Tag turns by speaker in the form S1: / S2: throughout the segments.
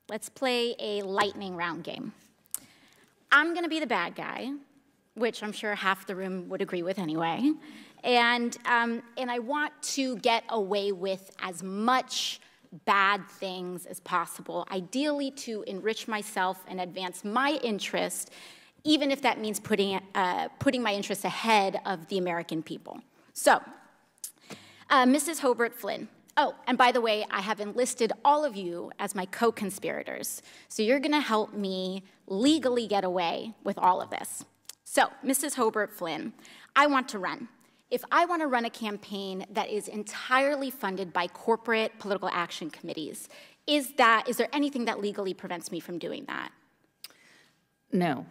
S1: let's play a lightning round game. I'm going to be the bad guy, which I'm sure half the room would agree with anyway. And I want to get away with as much bad things as possible, ideally to enrich myself and advance my interest, even if that means putting my interests ahead of the American people. So, Mrs. Hobart Flynn. Oh, and by the way, I have enlisted all of you as my co-conspirators. So you're going to help me legally get away with all of this. So, Mrs. Hobart Flynn, I want to run. If I want to run a campaign that is entirely funded by corporate political action committees, is there anything that legally prevents me from doing that?
S2: No.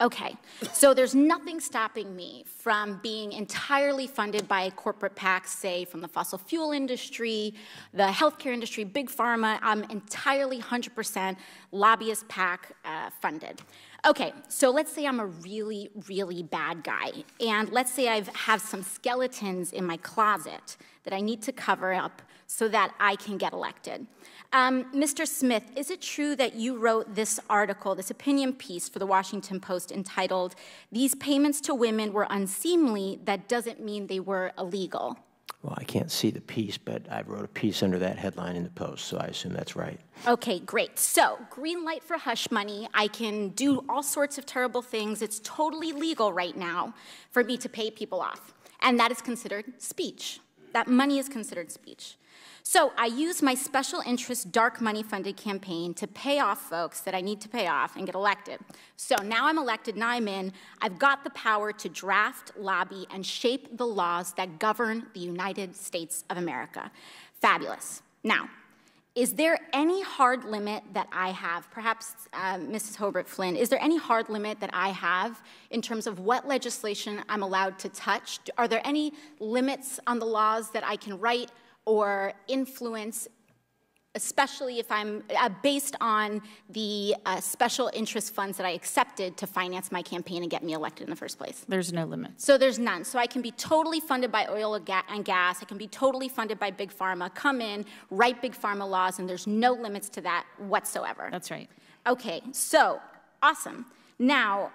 S1: Okay, so there's nothing stopping me from being entirely funded by corporate PACs, say from the fossil fuel industry, the healthcare industry, big pharma. I'm entirely 100% lobbyist PAC funded. Okay, so let's say I'm a really, really bad guy, and let's say I have some skeletons in my closet that I need to cover up so that I can get elected. Mr. Smith, is it true that you wrote this article, this opinion piece for the Washington Post entitled, "These payments to women were unseemly, that doesn't mean they were illegal"?
S3: Well, I can't see the piece, but I wrote a piece under that headline in the Post, so I assume that's right.
S1: Okay, great. So, green light for hush money. I can do all sorts of terrible things. It's totally legal right now for me to pay people off. And that is considered speech. That money is considered speech. So I use my special interest dark money funded campaign to pay off folks that I need to pay off and get elected. So now I'm elected, now I'm in. I've got the power to draft, lobby, and shape the laws that govern the United States of America. Fabulous. Now, is there any hard limit that I have? Perhaps, Mrs. Hobart Flynn, is there any hard limit that I have in terms of what legislation I'm allowed to touch? Are there any limits on the laws that I can write or influence, especially if I'm based on the special interest funds that I accepted to finance my campaign and get me elected in the first place?
S2: There's no limit.
S1: So there's none. So I can be totally funded by oil and gas. I can be totally funded by Big Pharma, come in, write Big Pharma laws, and there's no limits to that whatsoever.
S2: That's right.
S1: Okay, so awesome. Now,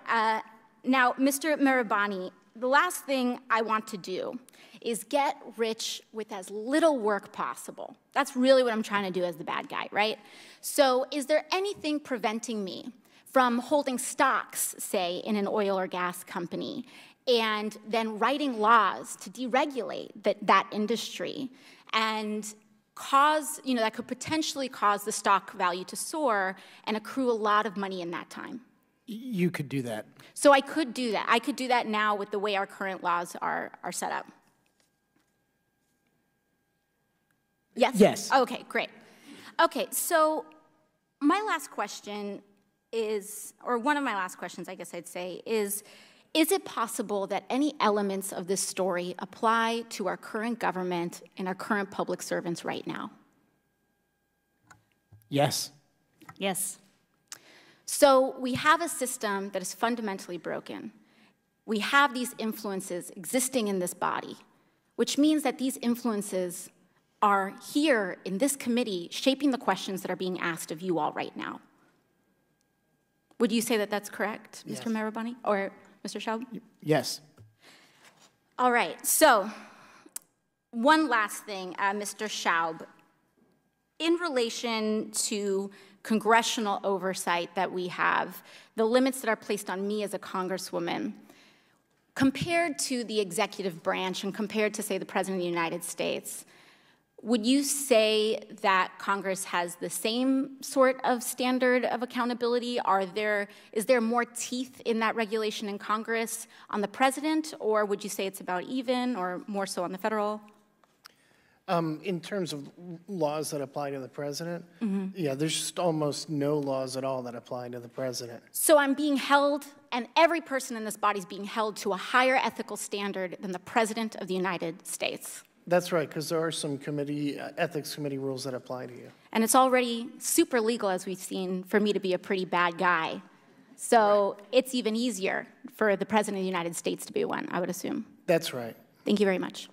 S1: Mr. Mirabani, the last thing I want to do is get rich with as little work possible. That's really what I'm trying to do as the bad guy, right? So is there anything preventing me from holding stocks, say, in an oil or gas company, and then writing laws to deregulate that industry and cause, that could potentially cause the stock value to soar and accrue a lot of money in that time?
S4: You could do that.
S1: So I could do that. I could do that now with the way our current laws are set up. Yes?
S4: Yes.
S1: Okay, great. Okay, so my last question is, or one of my last questions, I guess I'd say, is it possible that any elements of this story apply to our current government and our current public servants right now?
S4: Yes.
S2: Yes.
S1: So we have a system that is fundamentally broken. We have these influences existing in this body, which means that these influences are here in this committee shaping the questions that are being asked of you all right now. Would you say that that's correct,
S4: Yes.
S1: Mr. Mirabani or Mr. Schaub?
S4: Yes.
S1: All right, so one last thing, Mr. Schaub. In relation to congressional oversight that we have, the limits that are placed on me as a congresswoman, compared to the executive branch and compared to, say, the President of the United States, would you say that Congress has the same sort of standard of accountability? Is there more teeth in that regulation in Congress on the president, or would you say it's about even, or more so on the federal?
S4: In terms of laws that apply to the president, yeah, there's just almost no laws at all that apply to the president.
S1: So I'm being held, and every person in this body is being held to a higher ethical standard than the President of the United States.
S4: That's right, because there are some ethics committee rules that apply to you.
S1: And it's already super legal, as we've seen, for me to be a pretty bad guy. So it's even easier for the President of the United States to be one, I would assume.
S4: That's right.
S1: Thank you very much.